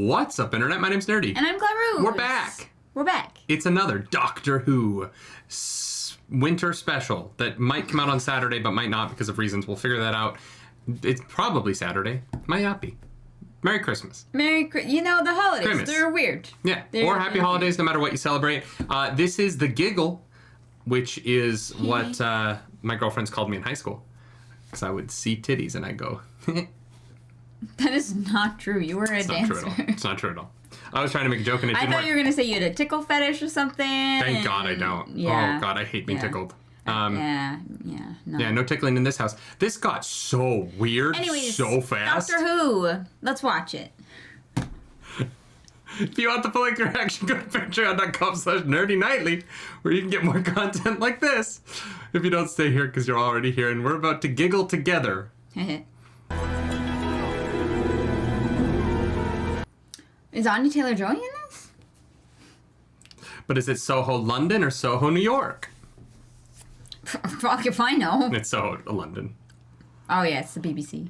What's up, Internet? My name's Nerdy. And I'm Glaroos. We're back. We're back. It's another Doctor Who winter special that might come out on Saturday, but might not because of reasons. We'll figure that out. It's probably Saturday. Might not be. Merry Christmas. You know, the holidays, Christmas. they're weird. Yeah, They're or happy holidays, no matter what you celebrate. This is the Giggle, which is what my girlfriends called me in high school. Because I would see titties and I'd go, That is not true. You were a dancer. Not true at all. It's not true at all. I was trying to make a joke and it didn't work. I thought you were going to say you had a tickle fetish or something. Thank God I don't. Yeah. Oh God, I hate being tickled. No. Yeah, no tickling in this house. This got so weird so fast. Doctor Who. Let's watch it. If you want the full length reaction, go to patreon.com/nerdynightly, where you can get more content like this. If you don't stay here because you're already here, and we're about to giggle together. Is Anya Taylor-Joy in this? But is it Soho London or Soho New York? Fuck if I know. It's Soho London. Oh yeah, it's the BBC.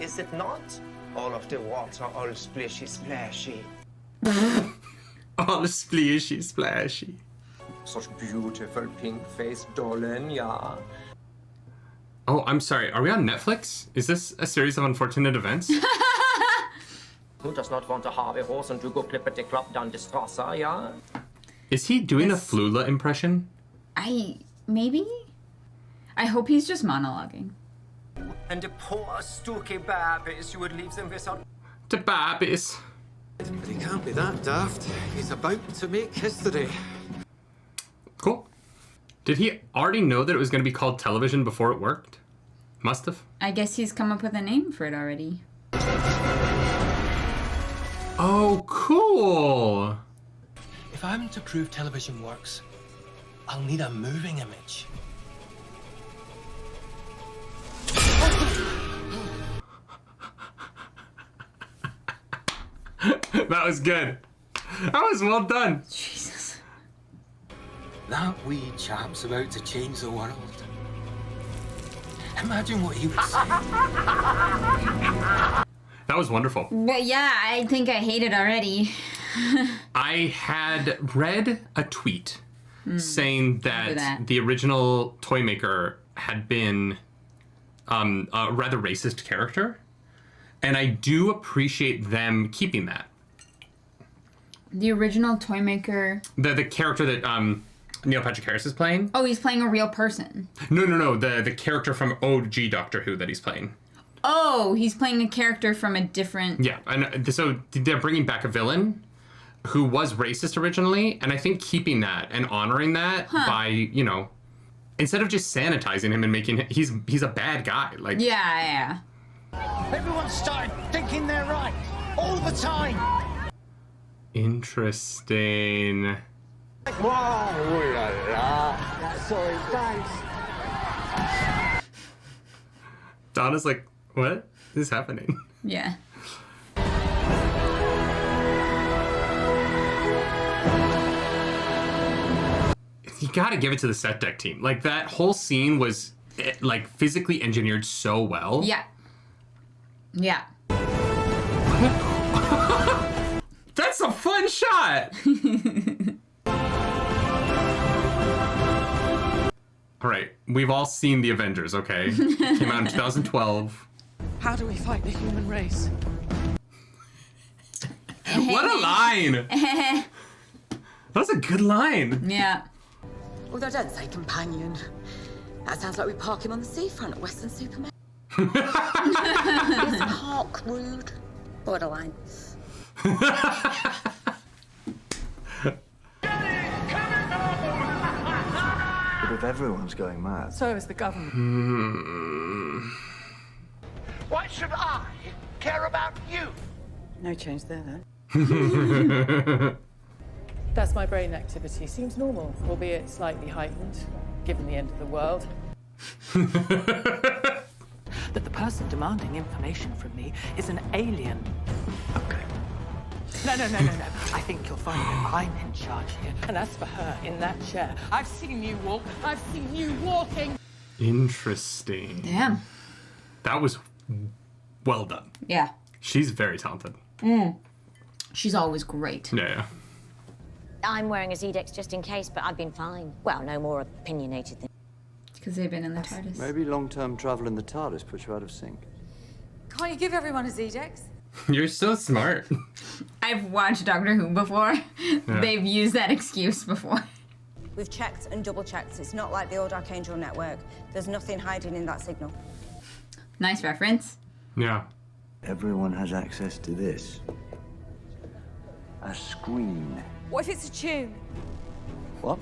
Is it not? All of the water, all splishy splashy. All splishy splashy. Such beautiful pink-faced darling, yeah. Oh, I'm sorry. Are we on Netflix? Is this a series of unfortunate events? Who does not want a Harvey horse and to go clippity clop down the strasse, yeah? Is he doing a Flula impression? Maybe? I hope he's just monologuing. And the poor stooky babies, you would leave them without... The babies. But he can't be that daft. He's about to make history. Cool. Did he already know that it was going to be called television before it worked? Must have. I guess he's come up with a name for it already. Oh, cool. If I'm to prove television works, I'll need a moving image. That was good. That was well done. Jesus. That wee chap's about to change the world. Imagine what he would say. That was wonderful. But yeah, I think I hate it already. I had read a tweet saying that the original toy maker had been a rather racist character. And I do appreciate them keeping that. The original toy maker... The character that Neil Patrick Harris is playing? Oh, he's playing a real person. No. The character from OG Doctor Who that he's playing. Oh, he's playing a character from a different... Yeah, and so they're bringing back a villain who was racist originally, and I think keeping that and honoring that by, you know, instead of just sanitizing him and making him... He's a bad guy. Like Yeah. Everyone started thinking they're right all the time. Interesting. Sorry, thanks. Donna's like, what is happening? Yeah. You gotta give it to the set deck team. Like, that whole scene was, like, physically engineered so well. Yeah. Yeah. That's a fun shot! All right, we've all seen The Avengers, okay? Came out in 2012. How do we fight the human race? What a line! That was a good line. Yeah. Although don't say companion. That sounds like we park him on the seafront at Western Superman. Is park rude? Borderline. But if everyone's going mad... So is the government. Why should I care about you? No change there, then. That's my brain activity. Seems normal, albeit slightly heightened, given the end of the world. That the person demanding information from me is an alien. Okay. No. I think you'll find that I'm in charge here. And as for her in that chair, I've seen you walk. I've seen you walking. Interesting. Damn. That was well done. Yeah. She's very talented. She's always great. Yeah. I'm wearing a Z-Dex just in case, but I've been fine. Well, no more opinionated than... Because they've been in the TARDIS. Maybe long-term travel in the TARDIS puts you out of sync. Can't you give everyone a Z-Dex? You're so smart. I've watched Doctor Who before. Yeah. They've used that excuse before. We've checked and double-checked. It's not like the old Archangel network. There's nothing hiding in that signal. Nice reference. Yeah. Everyone has access to this. A screen. What if it's a tune? What?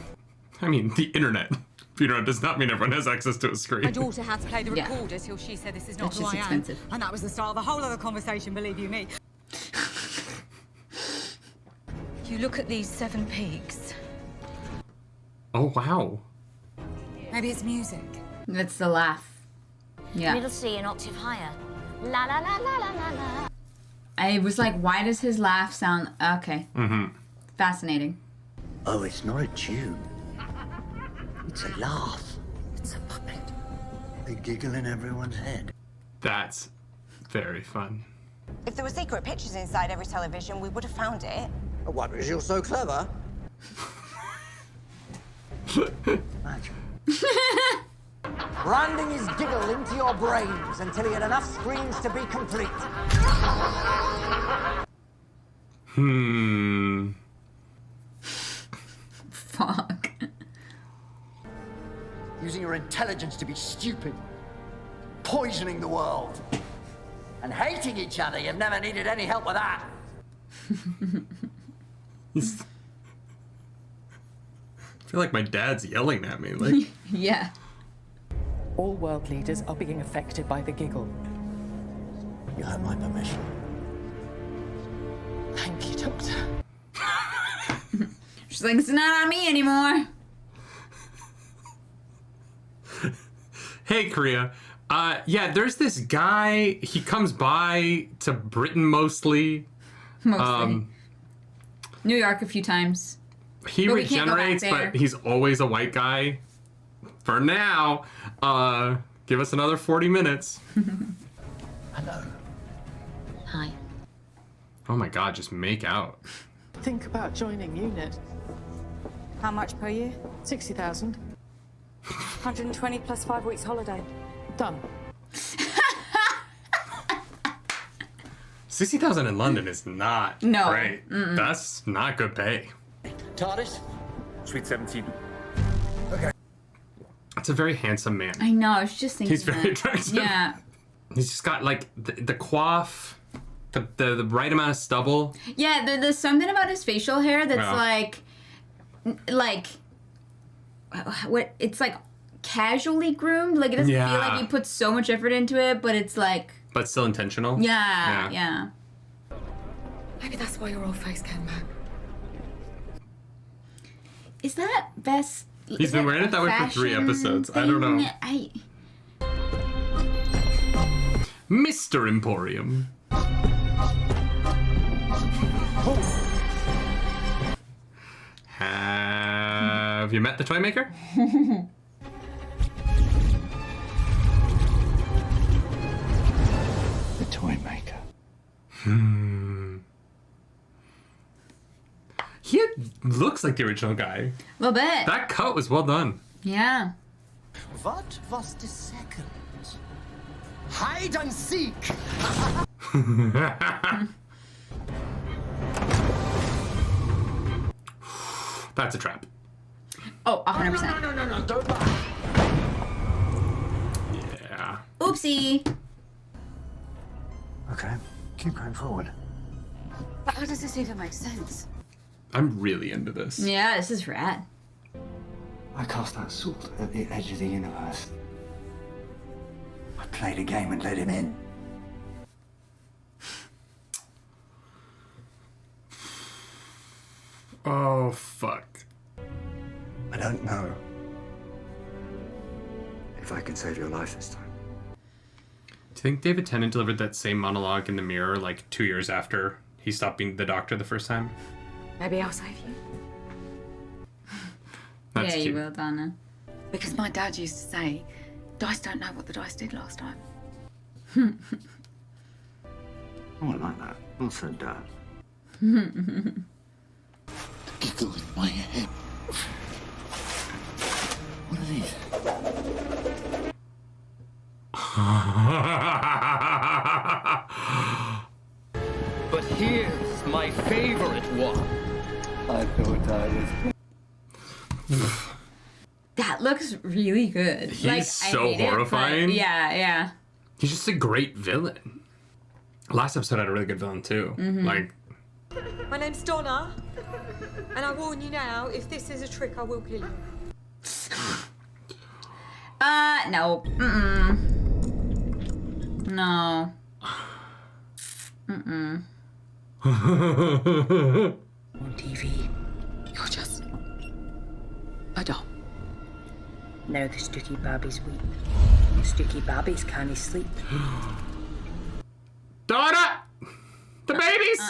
I mean, the internet. Does not mean everyone has access to a screen. My daughter had to play the recorder till she said this is not It's who just I am. expensive. And that was the start of a whole other conversation, believe you me. You look at these 7 peaks. Oh, wow. Maybe it's music. That's the laugh. Yeah. Middle C an octave higher. La la la la la la la. I was like, why does his laugh sound... Okay. Mm-hmm. Fascinating. Oh, it's not a tune. It's a laugh. It's a puppet. They giggle in everyone's head. That's very fun. If there were secret pictures inside every television, we would have found it. Why, because you're so clever? Imagine. Branding his Giggle into your brains until he had enough screens to be complete. Fuck. Using your intelligence to be stupid. Poisoning the world. And hating each other. You've never needed any help with that. I feel like my dad's yelling at me. Like, Yeah. All world leaders are being affected by the Giggle. You have my permission. Thank you, Doctor. She's like, it's not on me anymore. hey, Korea. Yeah, there's this guy. He comes by to Britain mostly. Mostly. New York a few times. He But we can't go back regenerates, there. but he's always a white guy. For now, give us another 40 minutes. Hello. Hi. Oh my god, just make out. Think about joining UNIT. How much per year? 60,000. 120 plus 5 weeks holiday. Done. 60,000 in London is not No. great. That's not good pay. TARDIS? Suite 17. It's a very handsome man. I know, I was just thinking He's very that. attractive. Yeah. He's just got like the coif, the right amount of stubble. Yeah, there's something about his facial hair that's like, what, it's like casually groomed. Like, it doesn't feel like he puts so much effort into it, but it's like... But still intentional. Yeah. Maybe that's why your old face came back. Is that best... He's been wearing it that way for 3 episodes. I don't know. Mr. Emporium. Have you met the toy maker? The toy maker. He looks like the original guy. A little bit. That cut was well done. Yeah. What was the second? Hide and seek! That's a trap. Oh, 100%. No, don't laugh. Yeah. Oopsie. Okay, keep going forward. But how does this even make sense? I'm really into this. Yeah, this is rad. I cast that sword at the edge of the universe. I played a game and let him in. Oh, fuck. I don't know if I can save your life this time. Do you think David Tennant delivered that same monologue in the mirror like 2 years after he stopped being the Doctor the first time? Maybe I'll save you. That's yeah, cute. you will, Donna. Because my dad used to say, dice don't know what the dice did last time. I wouldn't like that. Well said, Dad. Giggle in my head. What are these? But here's my favorite one. I thought I was. That looks really good. He's so horrifying. Yeah. He's just a great villain. Last episode had a really good villain too. Like, my name's Donna, and I warn you now, if this is a trick, I will kill you. No. No. On TV, you're just a doll. Now the Stooky Babbies weep. The Stooky Babbies can't sleep. Donna! The babies!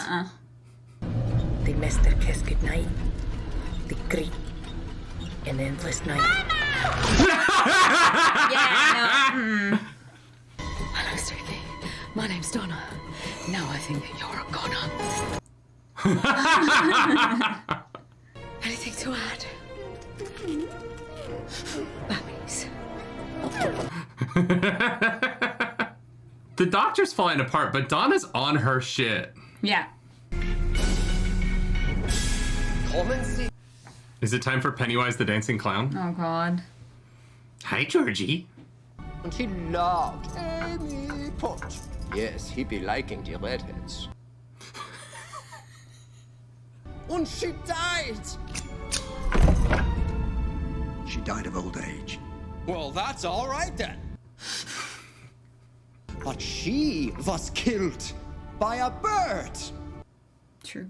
They miss their kiss goodnight. They greet an endless night. Hello, Stooky. My name's Donna. Now I think that you're a goner. Anything to add? Babbies. The doctor's falling apart, but Donna's on her shit. Yeah. Come and see. Is it time for Pennywise the Dancing Clown? Oh, God. Hi, Georgie. And he loved Amy Pot. Yes, he be liking the redheads. And she died. She died of old age. Well, that's all right then. But she was killed by a bird. True.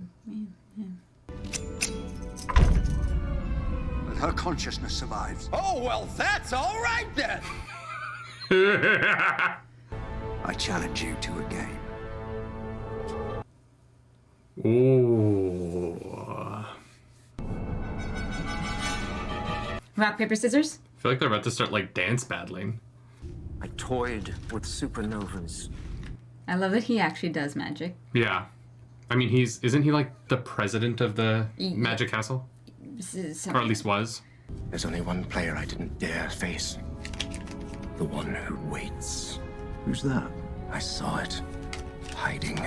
But her consciousness survives. Oh, well, that's all right then. I challenge you to a game. Ooh. Rock, paper, scissors? I feel like they're about to start, like, dance battling. I toyed with supernovas. I love that he actually does magic. Yeah. I mean, isn't he, like, the president of the Magic Castle? Or at least was. There's only one player I didn't dare face. The one who waits. Who's that? I saw it. Hiding.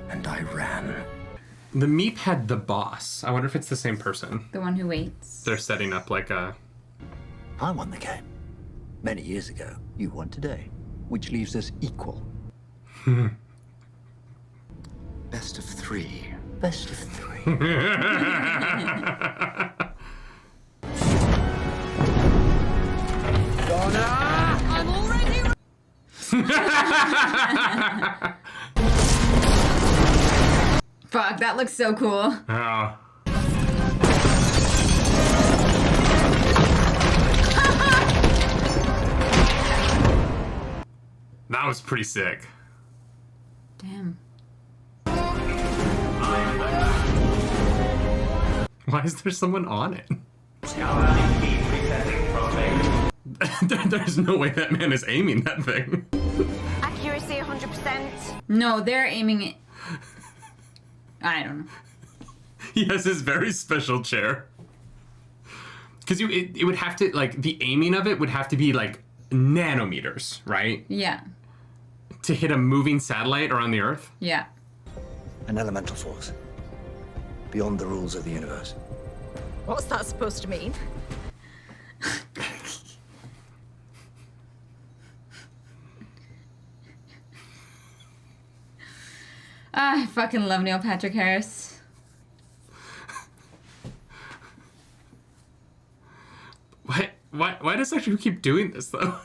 And I ran. The Meep had the boss. I wonder if it's the same person. The one who waits. They're setting up, like, a... I won the game. Many years ago. You won today. Which leaves us equal. Best of three. Best of three. Donna! I'm already. Fuck, that looks so cool. Yeah. That was pretty sick. Damn. Why is there someone on it? There's no way that man is aiming that thing. Accuracy 100%. No, they're aiming it. I don't know. He has his very special chair. Because it would have to, like, the aiming of it would have to be, like, nanometers, right? Yeah. To hit a moving satellite around the Earth? Yeah. An elemental force. Beyond the rules of the universe. What's that supposed to mean? I fucking love Neil Patrick Harris. Why does Doctor Who keep doing this, though?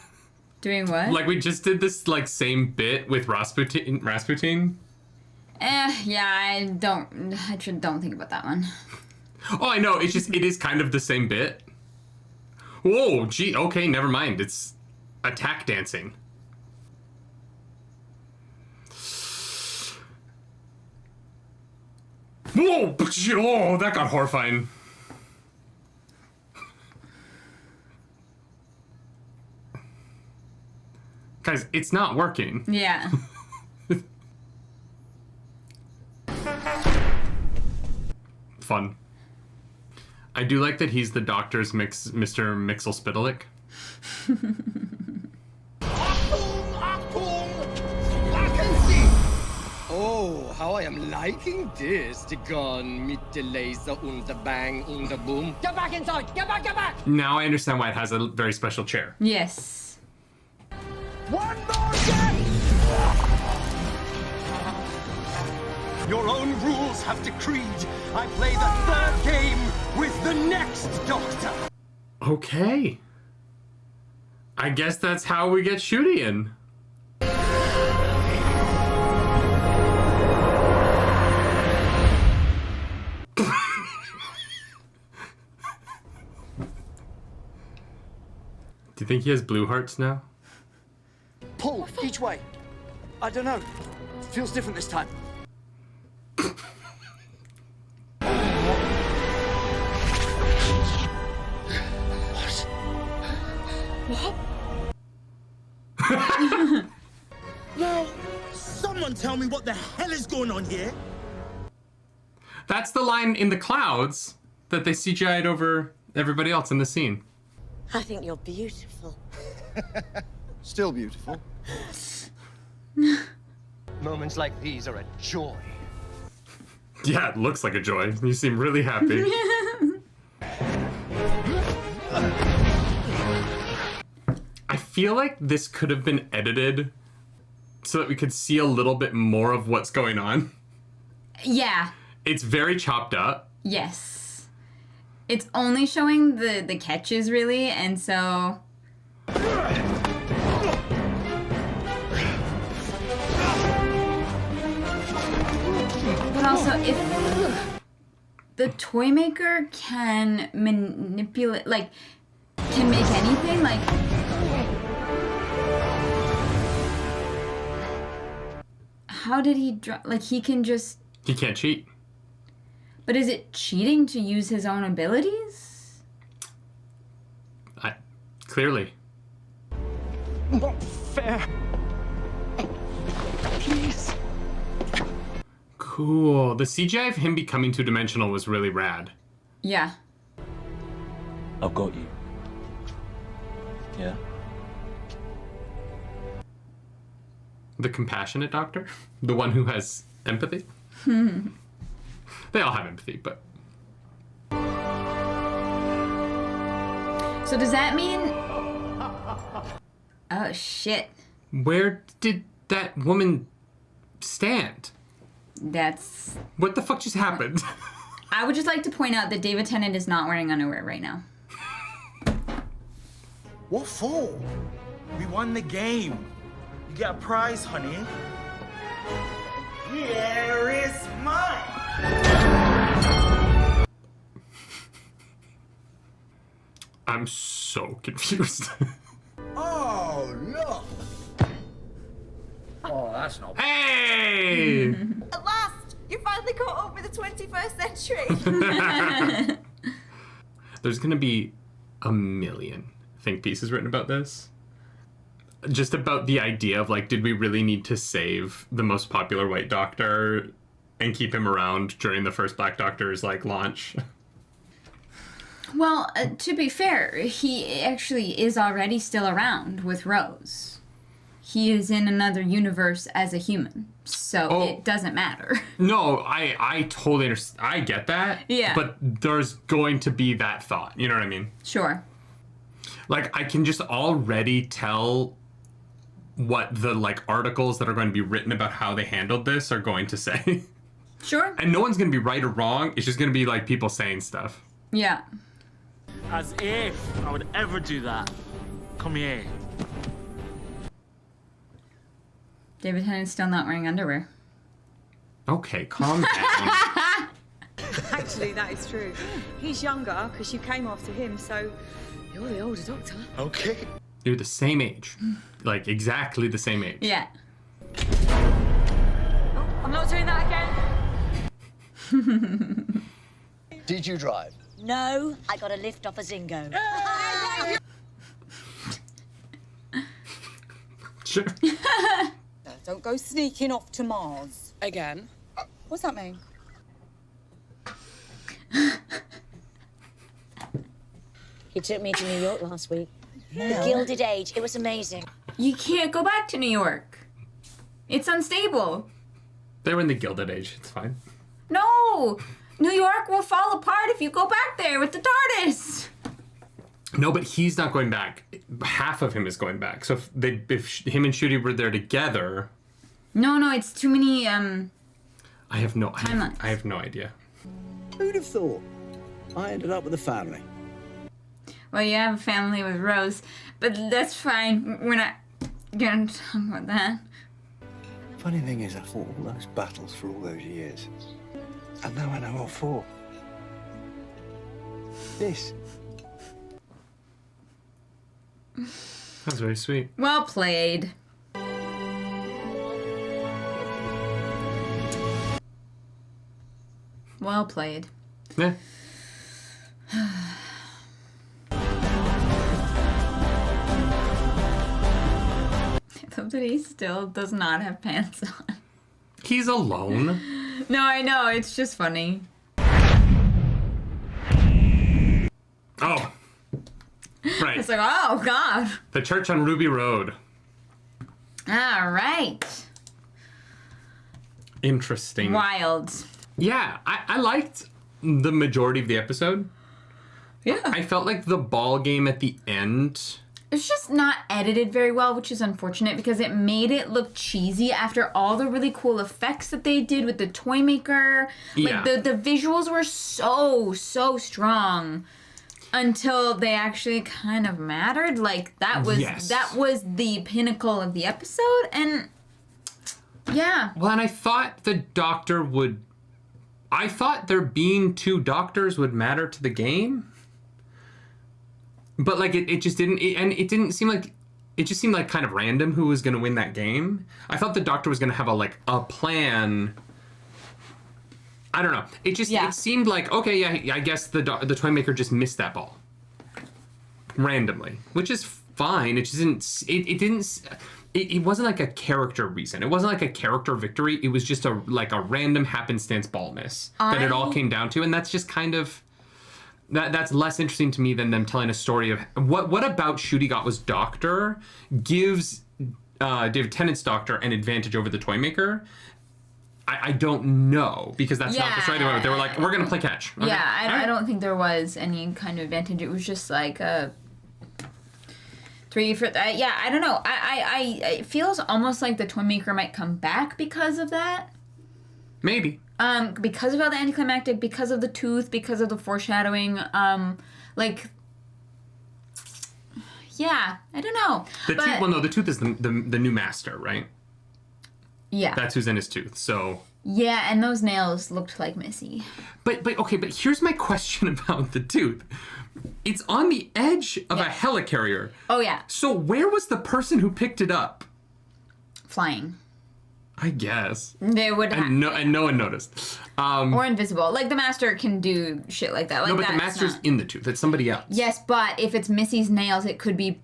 Doing what? Like, we just did this, like, same bit with Rasputin. Yeah, I don't think about that one. Oh, I know. It's just, it is kind of the same bit. Whoa, gee, okay, never mind. It's attack dancing. Whoa, oh, that got horrifying. Guys, it's not working. Yeah. fun. I do like that he's the doctor's Mr. Mixel-Spitalik. Oh, how I am liking this. The gun, mit the laser und the bang und the boom. Get back inside! Get back, get back! Now I understand why it has a very special chair. Yes. One more game! Your own rules have decreed I play the third game with the next Doctor. Okay. I guess that's how we get Shooty-in. Do you think he has blue hearts now? Pull each way. I don't know. Feels different this time. What? Well, someone tell me what the hell is going on here? That's the line in the clouds that they CGI'd over everybody else in the scene. I think you're beautiful. Still beautiful. Moments like these are a joy. Yeah, it looks like a joy. You seem really happy. I feel like this could have been edited so that we could see a little bit more of what's going on. Yeah. It's very chopped up. Yes. It's only showing the catches, really, and so... But also, if the toy maker can manipulate, like, can make anything, like... How did he draw? Like, he can just... He can't cheat. But is it cheating to use his own abilities? Clearly. Not fair. Please. Cool. The CGI of him becoming two-dimensional was really rad. Yeah. I've got you. Yeah? The compassionate doctor? The one who has empathy? They all have empathy, but... So does that mean... Oh, shit. Where did that woman stand? That's... What the fuck just happened? I would just like to point out that David Tennant is not wearing underwear right now. What for? We won the game. You get a prize, honey. Here is mine. I'm so confused. Oh, look. Oh, that's not... Hey! At last, you finally caught up with the 21st century. There's gonna be a million think pieces written about this. Just about the idea of, like, did we really need to save the most popular white doctor and keep him around during the first Black Doctor's, like, launch? Well, to be fair, he actually is already still around with Rose. He is in another universe as a human, so it doesn't matter. No, I totally understand. I get that. Yeah. But there's going to be that thought. You know what I mean? Sure. Like, I can just already tell what the, like, articles that are going to be written about how they handled this are going to say. Sure. And no one's going to be right or wrong. It's just going to be, like, people saying stuff. Yeah. As if I would ever do that. Come here. David Tennant's still not wearing underwear. Okay, calm down. Actually, that is true. He's younger because you came after him, so you're the older Doctor. Okay. You're the same age. Like, exactly the same age. Yeah. Oh, I'm not doing that again. Did you drive? No, I got a lift off a Zingo. Sure. Don't go sneaking off to Mars. Again? What's that mean? He took me to New York last week. The Gilded Age. It was amazing. You can't go back to New York. It's unstable. They were in the Gilded Age. It's fine. No! New York will fall apart if you go back there with the TARDIS. No, but he's not going back. Half of him is going back. So if him and Shooty were there together... No, it's too many, I have no idea. Who'd have thought? I ended up with a family. Well, you have a family with Rose, but that's fine. We're not gonna talk about that. Funny thing is, I fought all those battles for all those years. And now I know what for. This. That's very sweet. Well played. Well played. Yeah. I love that he still does not have pants on. He's alone. No, I know. It's just funny. Oh. Right. It's like, oh, God. The church on Ruby Road. All right. Interesting. Wild. Yeah, I liked the majority of the episode. Yeah. I felt like the ball game at the end... It's just not edited very well, which is unfortunate because it made it look cheesy after all the really cool effects that they did with the toy maker. Yeah. Like, the visuals were so strong until they actually kind of mattered. Like, that was the pinnacle of the episode, and yeah. Well, and I thought the doctor would... I thought there being two doctors would matter to the game. But, like, it just didn't... it didn't seem like... It just seemed like kind of random who was going to win that game. I thought the doctor was going to have a plan. I don't know. It just... It seemed like, okay, yeah, I guess the toy maker just missed that ball. Randomly. Which is fine. It just didn't... It didn't... It wasn't like a character reason. It wasn't like a character victory. It was just a random happenstance ball miss that it all came down to. And that's just kind of... That's less interesting to me than them telling a story of... What about Shooty Got was Doctor gives David Tennant's Doctor an advantage over the toy maker? I don't know, because that's not the story they went with. They were like, we're going to play catch. Okay. Yeah, I don't think there was any kind of advantage. It was just like a... 3 for... I don't know. It feels almost like the toy maker might come back because of that. Maybe. Because of all the anticlimactic, because of the tooth, because of the foreshadowing, yeah, I don't know. The tooth is the new master, right? Yeah. That's who's in his tooth, so... Yeah, and those nails looked like Missy. But here's my question about the tooth. It's on the edge of a helicarrier. Oh, yeah. So where was the person who picked it up? Flying. I guess. They would have. And no one noticed. Or invisible. Like, the master can do shit like that. Like, no, but the master's in the tooth. It's somebody else. Yes, but if it's Missy's nails, it could be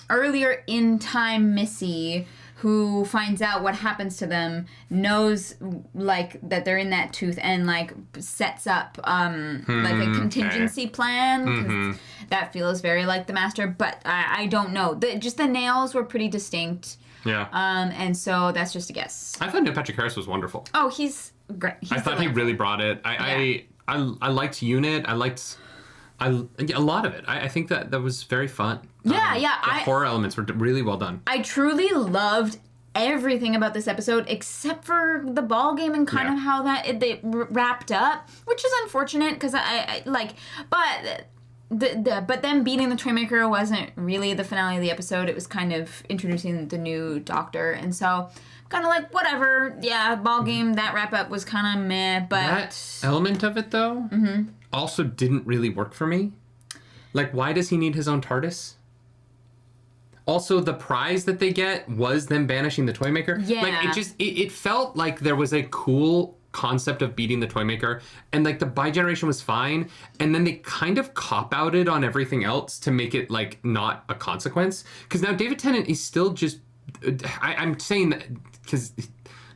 earlier in time Missy, who finds out what happens to them, knows, that they're in that tooth and, sets up, a contingency plan. 'Cause that feels very like the master, but I don't know. The nails were pretty distinct. Yeah. And so that's just a guess. I thought Neil Patrick Harris was wonderful. Oh, he's great. I thought he really brought it. I liked Unit. I liked a lot of it. I think that was very fun. Yeah, The horror elements were really well done. I truly loved everything about this episode except for the ball game and kind of how they wrapped up, which is unfortunate because but them beating the toy maker wasn't really the finale of the episode. It was kind of introducing the new doctor, and so kind of whatever. Yeah, ball game, that wrap up was kind of meh, but that element of it though also didn't really work for me. Why does he need his own TARDIS? Also, the prize that they get was them banishing the toy maker. Yeah. It felt like there was a cool concept of beating the toy maker, and the bi-generation was fine, and then they kind of cop-outed on everything else to make it not a consequence. Because now David Tennant is still just... I'm saying that because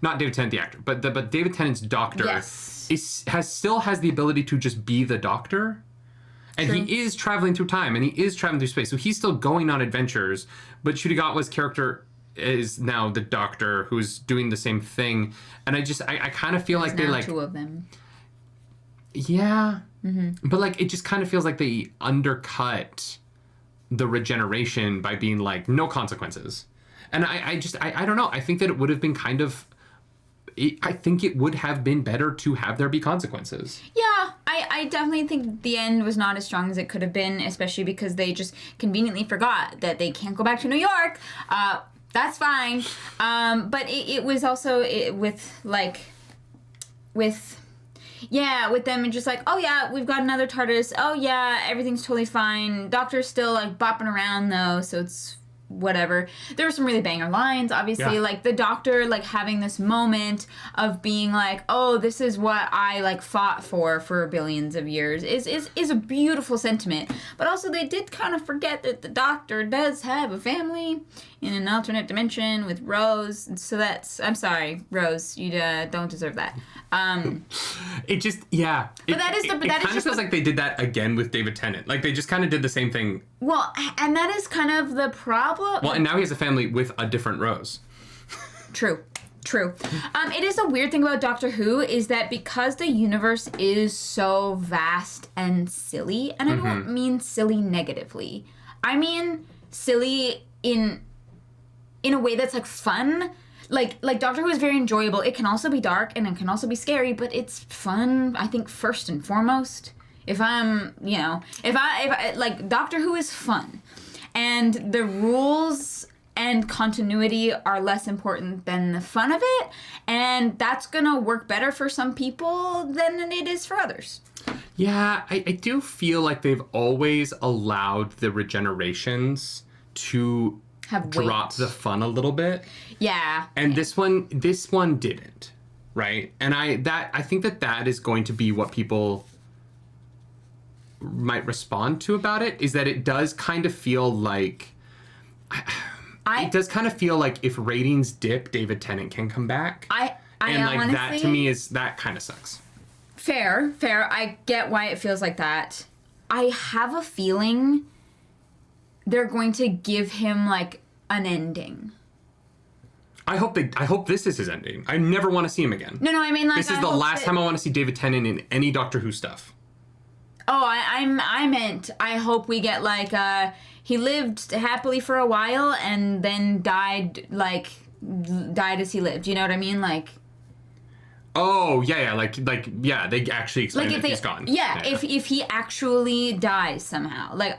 not David Tennant the actor, but David Tennant's doctor still has the ability to just be the doctor. And he is traveling through time, and he is traveling through space. So he's still going on adventures, but Chudigatawa's character is now the doctor who's doing the same thing. And I kind of feel like they like... 2 of them. Yeah. Mm-hmm. But like, it just kind of feels like they undercut the regeneration by being like, no consequences. And I don't know. I think that it would have been kind of... I think it would have been better to have there be consequences. Yeah, I definitely think the end was not as strong as it could have been, especially because they just conveniently forgot that they can't go back to New York. That's fine. But it was also with them and just like, oh yeah, we've got another TARDIS. Oh yeah, everything's totally fine. Doctor's still like bopping around though, so it's whatever. There were some really banger lines, obviously. Like the Doctor like having this moment of being like, oh, this is what I like fought for billions of years is a beautiful sentiment. But also they did kind of forget that the Doctor does have a family in an alternate dimension with Rose. So I'm sorry, Rose, you don't deserve that. It just, yeah. But that kind of feels like they did that again with David Tennant. Like they just kind of did the same thing. Well, and that is kind of the problem. Well, and now he has a family with a different Rose. True. It is a weird thing about Doctor Who is that because the universe is so vast and silly, and I don't mean silly negatively. I mean silly in a way that's like fun. Like Doctor Who is very enjoyable. It can also be dark and it can also be scary, but it's fun, I think, first and foremost. If I like, Doctor Who is fun. And the rules and continuity are less important than the fun of it. And that's gonna work better for some people than it is for others. Yeah, I do feel like they've always allowed the regenerations to drop the fun a little bit. Yeah. And this one didn't, right? And I think that is going to be what people might respond to about it, is that it does kind of feel like it does kind of feel like if ratings dip, David Tennant can come back. I and like honestly, that to me that kind of sucks. Fair. I get why it feels like that. I have a feeling they're going to give him like an ending. I hope this is his ending. I never want to see him again. No, I mean like this is the last time I want to see David Tennant in any Doctor Who stuff. Oh, I meant I hope we get like he lived happily for a while and then died as he lived. You know what I mean? Like. Oh yeah, like yeah, they actually explain like that he's gone. Yeah, if he actually dies somehow, like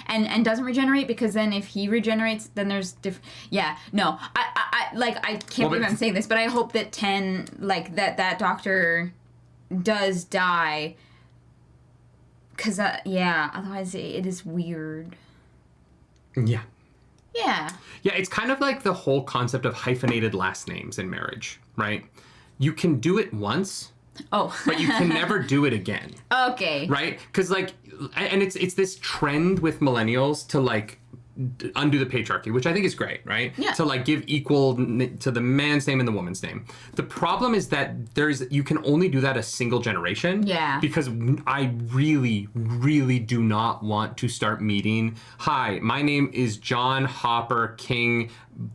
and doesn't regenerate, because then if he regenerates, then there's different. Yeah, no, I can't believe I'm saying this, but I hope that that Doctor does die. Cause otherwise it is weird. Yeah. Yeah. Yeah, it's kind of like the whole concept of hyphenated last names in marriage, right? You can do it once, but you can never do it again. Okay. Right? Because like, and it's this trend with millennials to like undo the patriarchy, which I think is great, right? Yeah. To like give equal to the man's name and the woman's name. The problem is that you can only do that a single generation. Yeah. Because I really, really do not want to start meeting, hi, my name is John Hopper King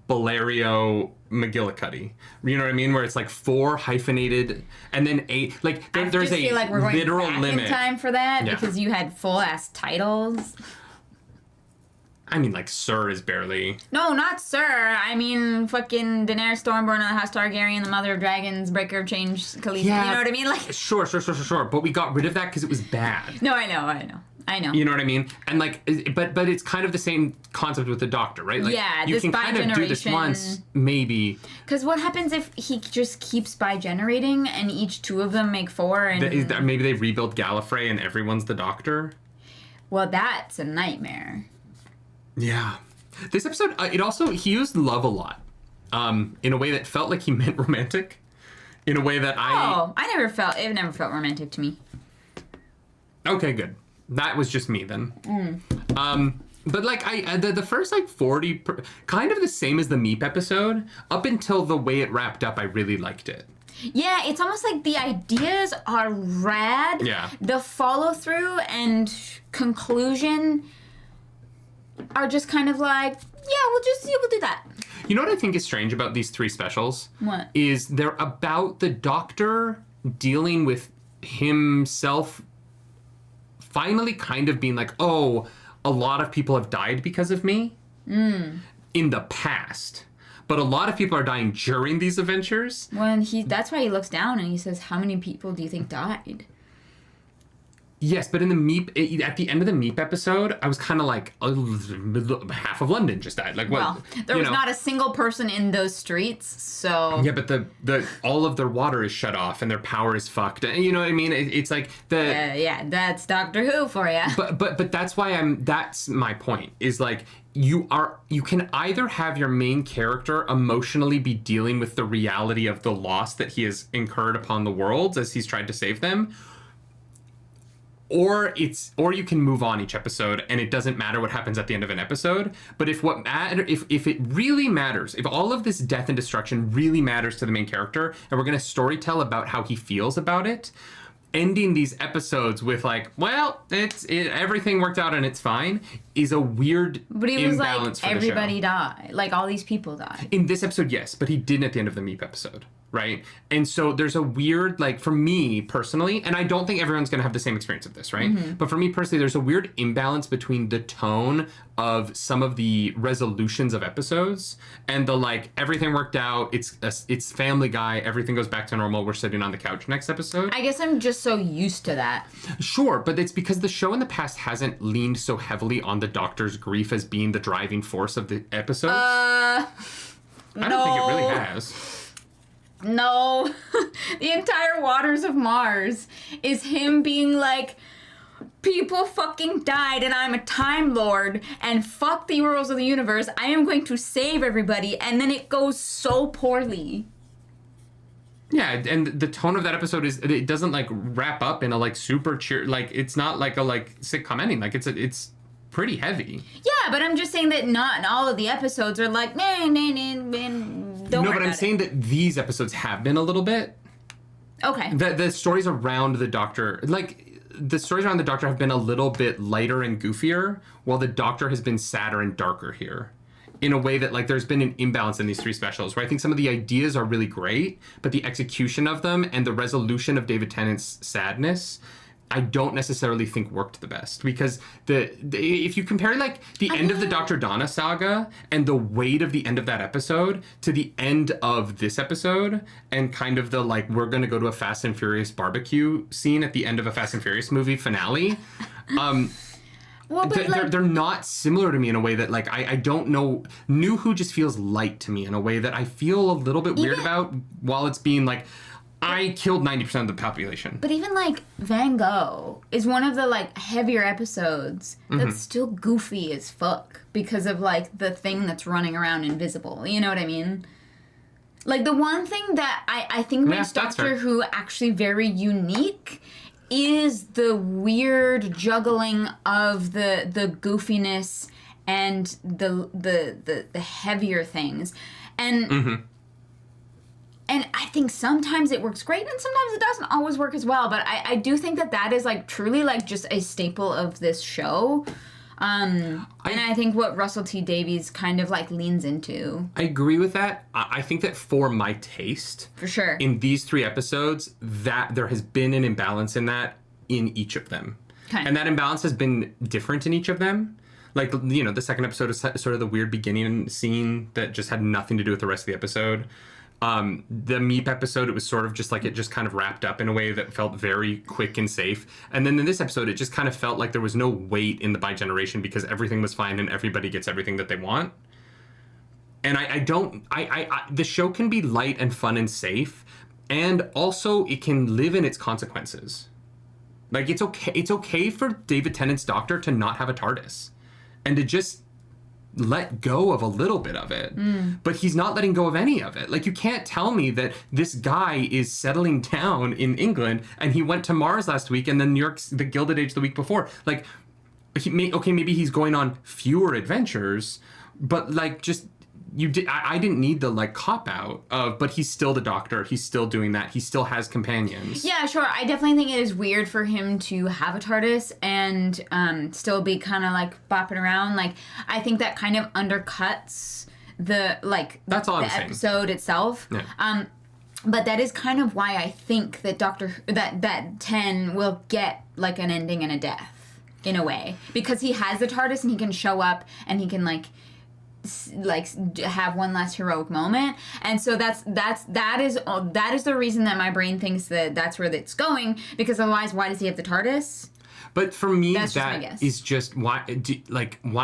Valerio McGillicuddy. You know what I mean? Where it's like 4 hyphenated and then 8. Like there's a feel like we're going literal back limit. in time for that Yeah. because you had full ass titles. I mean, like, Sir is barely... No, not Sir. I mean, fucking Daenerys Stormborn of the House Targaryen, the Mother of Dragons, Breaker of Change, Khaleesi. Yeah. You know what I mean? Like. Sure. But we got rid of that because it was bad. No, I know. You know what I mean? And, like, but it's kind of the same concept with the Doctor, right? Like, yeah, you this can kind of do this once, maybe. Because what happens if he just keeps bi-generating and each 2 of them make 4 and... Maybe they rebuild Gallifrey and everyone's the Doctor? Well, that's a nightmare. Yeah. This episode, he used love a lot. In a way that felt like he meant romantic. In a way that it never felt romantic to me. Okay, good. That was just me then. But like the first like 40, kind of the same as the Meep episode, up until the way it wrapped up, I really liked it. Yeah, it's almost like the ideas are rad. Yeah. The follow through and conclusion are just kind of like, yeah, we'll do that. You know what I think is strange about these 3 specials? What? Is they're about the Doctor dealing with himself finally kind of being like, oh, a lot of people have died because of me in the past. But a lot of people are dying during these adventures. That's why he looks down and he says, how many people do you think died? Yes, but in the Meep, at the end of the Meep episode, I was kind of like, half of London just died. Like, well, there was not a single person in those streets, so... Yeah, but the all of their water is shut off and their power is fucked. You know what I mean? It's like the... yeah, that's Doctor Who for you. But that's why that's my point, is like, you can either have your main character emotionally be dealing with the reality of the loss that he has incurred upon the worlds as he's tried to save them, or you can move on each episode and it doesn't matter what happens at the end of an episode. But if it really matters, if all of this death and destruction really matters to the main character, and we're going to storytell about how he feels about it, ending these episodes with like, well, everything worked out and it's fine, is a weird but he was imbalance like, for the show. everybody died. Like, all these people died. In this episode, yes, but he didn't at the end of the Meep episode, right? And so there's a weird, like, for me personally, and I don't think everyone's going to have the same experience of this, right? Mm-hmm. But for me personally, there's a weird imbalance between the tone of some of the resolutions of episodes and the, like, everything worked out, it's Family Guy, everything goes back to normal, we're sitting on the couch next episode. I guess I'm just so used to that. Sure, but it's because the show in the past hasn't leaned so heavily on the Doctor's grief as being the driving force of the episodes. I don't think it really has. No. The entire Waters of Mars is him being like, people fucking died and I'm a Time Lord and fuck the rules of the universe. I am going to save everybody. And then it goes so poorly. Yeah, and the tone of that episode is, it doesn't like wrap up in a like super cheer, like it's not like a like sitcom ending. Like it's pretty heavy. Yeah, but I'm just saying that not all of the episodes are like, don't No, worry but I'm about saying that these episodes have been a little bit. Okay. The stories around the Doctor, like the stories around the Doctor have been a little bit lighter and goofier, while the Doctor has been sadder and darker here. In a way that, like, there's been an imbalance in these 3 specials, where I think some of the ideas are really great, but the execution of them and the resolution of David Tennant's sadness, I don't necessarily think worked the best. Because if you compare, like, the end of the Dr. Donna saga and the weight of the end of that episode to the end of this episode, and kind of the, like, we're going to go to a Fast and Furious barbecue scene at the end of a Fast and Furious movie finale, well, but they're not similar to me in a way that, like, I don't know. New Who just feels light to me in a way that I feel a little bit weird about, while it's being like, I killed 90% of the population. But even, like, Van Gogh is one of the, like, heavier episodes that's still goofy as fuck because of, like, the thing that's running around invisible. You know what I mean? Like, the one thing that I think makes Doctor Who actually very unique is the weird juggling of the goofiness and the heavier things. And and I think sometimes it works great and sometimes it doesn't always work as well. But I do think that is like truly like just a staple of this show. And I think what Russell T Davies kind of like leans into. I agree with that. I think that for my taste, for sure, in these 3 episodes, that there has been an imbalance in that in each of them. Okay. And that imbalance has been different in each of them. Like, you know, the second episode is sort of the weird beginning scene that just had nothing to do with the rest of the episode. The Meep episode, it was sort of just like it just kind of wrapped up in a way that felt very quick and safe. And then in this episode, it just kind of felt like there was no weight in the bi-generation because everything was fine and everybody gets everything that they want. And the show can be light and fun and safe, and also it can live in its consequences. Like, it's okay for David Tennant's Doctor to not have a TARDIS and to just let go of a little bit of it. But he's not letting go of any of it. Like, you can't tell me that this guy is settling down in England and he went to Mars last week and then New York's the Gilded Age the week before. Like, maybe he's going on fewer adventures, but like just I didn't need the like cop out of, but he's still the Doctor. He's still doing that. He still has companions. Yeah, sure. I definitely think it is weird for him to have a TARDIS and still be kind of like bopping around. Like, I think that kind of undercuts the like that's all the episode itself. Yeah. But that is kind of why I think that that 10 will get like an ending and a death in a way, because he has the TARDIS and he can show up and he can like have one last heroic moment, and so that is the reason that my brain thinks that that's where it's going, because otherwise why does he have the TARDIS? But for me, that is just why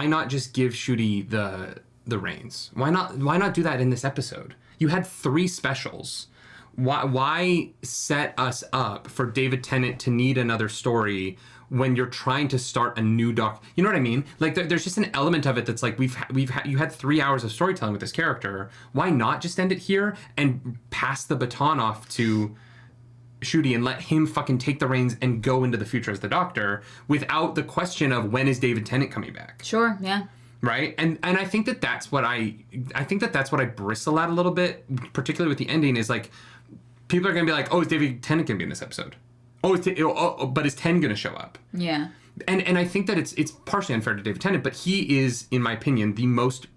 not just give Ncuti the reins? Why not do that in this episode? You had 3 specials. Why set us up for David Tennant to need another story when you're trying to start a new doc? You know what I mean? Like there's just an element of it that's like you had 3 hours of storytelling with this character. Why not just end it here and pass the baton off to Ncuti and let him fucking take the reins and go into the future as the Doctor without the question of when is David Tennant coming back? Sure, yeah. Right? And I think that's what I bristle at a little bit, particularly with the ending, is like people are going to be like, oh, is David Tennant going to be in this episode? But is 10 going to show up? Yeah. And I think that it's partially unfair to David Tennant, but he is, in my opinion, the most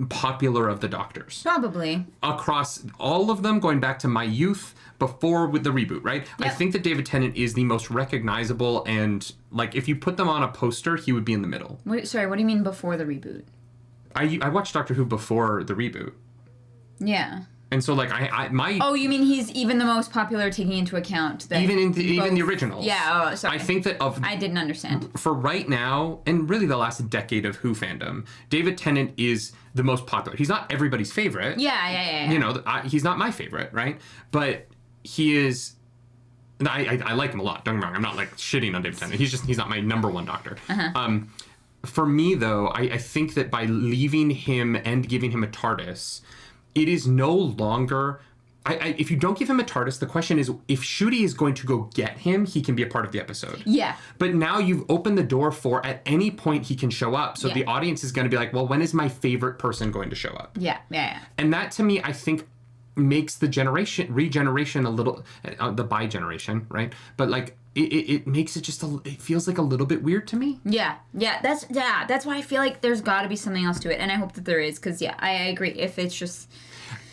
popular of the Doctors. Probably. Across all of them, going back to my youth, before with the reboot, right? Yep. I think that David Tennant is the most recognizable, and like if you put them on a poster, he would be in the middle. Sorry, what do you mean before the reboot? I watched Doctor Who before the reboot. Yeah. And so, like, Oh, you mean he's even the most popular, taking into account that even the originals? Yeah. Oh, sorry. I think that I didn't understand. For right now, and really the last decade of Who fandom, David Tennant is the most popular. He's not everybody's favorite. Yeah. You know, he's not my favorite, right? But he is. I like him a lot. Don't get me wrong. I'm not like shitting on David Tennant. He's not my number one Doctor. Uh-huh. For me, though, I think that by leaving him and giving him a TARDIS, it is no longer... if you don't give him a TARDIS, the question is, if Ncuti is going to go get him, he can be a part of the episode. Yeah. But now you've opened the door for, at any point, he can show up. So the audience is going to be like, well, when is my favorite person going to show up? Yeah. And that, to me, I think, makes the regeneration a little... the bi-generation, right? But, like... It makes it just it feels like a little bit weird to me. Yeah. That's why I feel like there's got to be something else to it, and I hope that there is, because I agree. If it's just,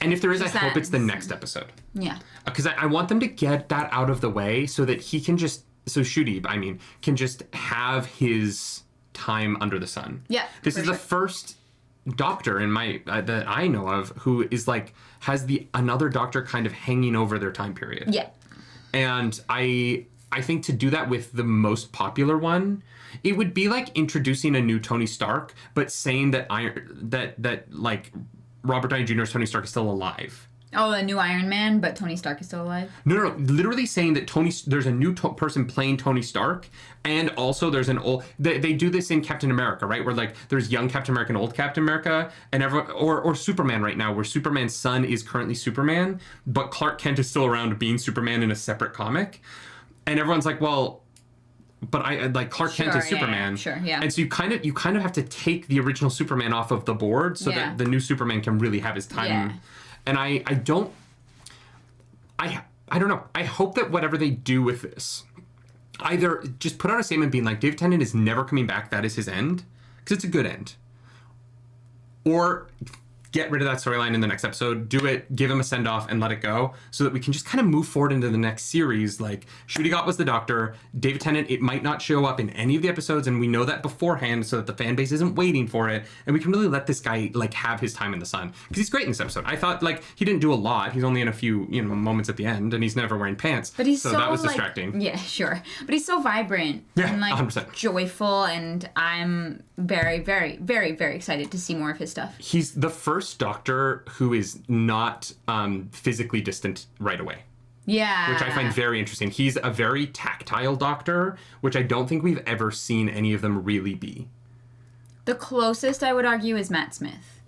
and if there is, I hope it's the next episode. Yeah. Because I want them to get that out of the way so that he can just Ncuti, I mean, can just have his time under the sun. Yeah. This is the first Doctor in my that I know of who is like has another Doctor kind of hanging over their time period. Yeah. And I think to do that with the most popular one, it would be like introducing a new Tony Stark, but saying that like Robert Downey Jr.'s Tony Stark is still alive. Oh, a new Iron Man, but Tony Stark is still alive? No. Literally saying that there's a new person playing Tony Stark, and also there's an old... They do this in Captain America, right? Where, like, there's young Captain America and old Captain America, and or Superman right now, where Superman's son is currently Superman, but Clark Kent is still around being Superman in a separate comic. And everyone's like, well, but I like Clark Kent is Superman. Yeah. And so you kind of have to take the original Superman off of the board so that the new Superman can really have his time. Yeah. And I don't know. I hope that whatever they do with this, either just put out a statement being like, David Tennant is never coming back. That is his end, because it's a good end. Or get rid of that storyline in the next episode, do it, give him a send-off, and let it go, so that we can just kind of move forward into the next series. Like, Ncuti was the Doctor, David Tennant, it might not show up in any of the episodes, and we know that beforehand so that the fan base isn't waiting for it, and we can really let this guy, like, have his time in the sun. Because he's great in this episode. I thought, like, he didn't do a lot. He's only in a few, moments at the end, and he's never wearing pants. But he's so that was like, distracting. Yeah, sure. But he's so vibrant. Yeah, and, like, 100%. joyful, and I'm very, very, very, very excited to see more of his stuff. He's the first Doctor who is not physically distant right away. Yeah. Which I find very interesting. He's a very tactile Doctor, which I don't think we've ever seen any of them really be. The closest, I would argue, is Matt Smith.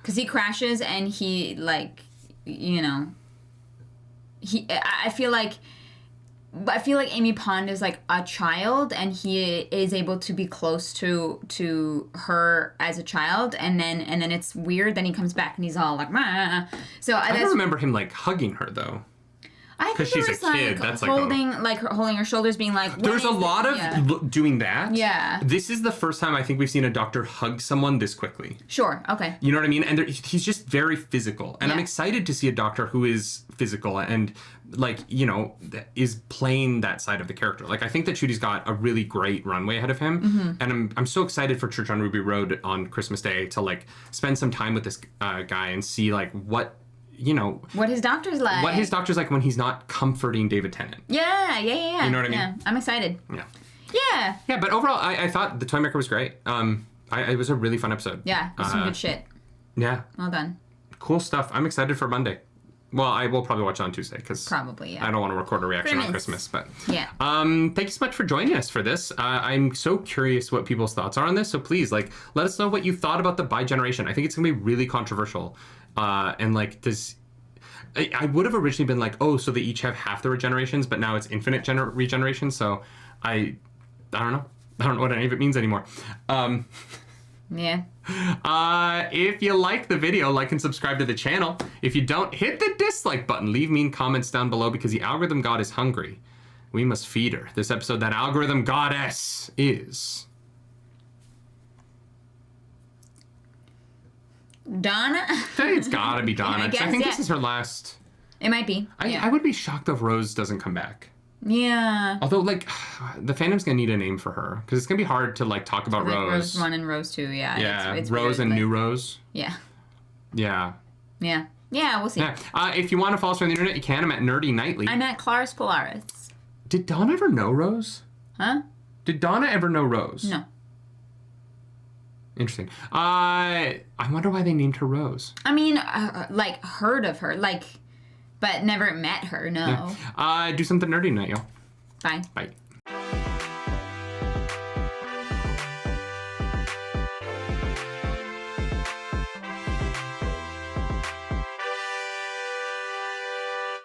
Because he crashes and he, like, I feel like I feel like Amy Pond is like a child, and he is able to be close to her as a child, and then it's weird. Then he comes back and he's all like, "Mah." So I don't remember him like hugging her though. I think she's it was a kid. like That's holding holding her shoulders, being like. There's a lot of doing that. Yeah. This is the first time I think we've seen a doctor hug someone this quickly. Sure. Okay. You know what I mean? And he's just very physical, and I'm excited to see a doctor who is physical and like is playing that side of the character. Like I think that Chudi's got a really great runway ahead of him, and I'm so excited for Church on Ruby Road on Christmas Day to like spend some time with this guy and see like what his doctor's like. What his doctor's like when he's not comforting David Tennant. Yeah. You know what I mean? Yeah, I'm excited. Yeah. Yeah, but overall, I thought the Toymaker was great. It was a really fun episode. Yeah, it was some good shit. Yeah. Well done. Cool stuff. I'm excited for Monday. Well, I will probably watch it on Tuesday because probably I don't want to record a reaction on Christmas. But yeah. Thank you so much for joining us for this. I'm so curious what people's thoughts are on this. So please, like, let us know what you thought about the bi-generation. I think it's gonna be really controversial. And like, I would have originally been like, oh, so they each have half the regenerations, but now it's infinite regeneration. So I don't know. I don't know what any of it means anymore. Yeah. If you like the video, like and subscribe to the channel. If you don't, hit the dislike button. Leave mean comments down below because the algorithm god is hungry. We must feed her. This episode, that algorithm goddess is... Donna? It's gotta be Donna. I think this is her last... It might be. I would be shocked if Rose doesn't come back. Yeah. Although, like, the fandom's gonna need a name for her because it's gonna be hard to like talk about like Rose. Rose 1 and Rose 2, yeah. Yeah, it's Rose weird, and New Rose. Yeah. Yeah. Yeah. Yeah, we'll see. Yeah. If you want to follow us on the internet, you can. I'm at nerdynightly. I'm at Claris Polaris. Did Donna ever know Rose? Huh? Did Donna ever know Rose? No. Interesting. I wonder why they named her Rose. I mean, like, heard of her, like, but never met her, no. Yeah. Do something nerdy tonight, y'all. Bye. Bye.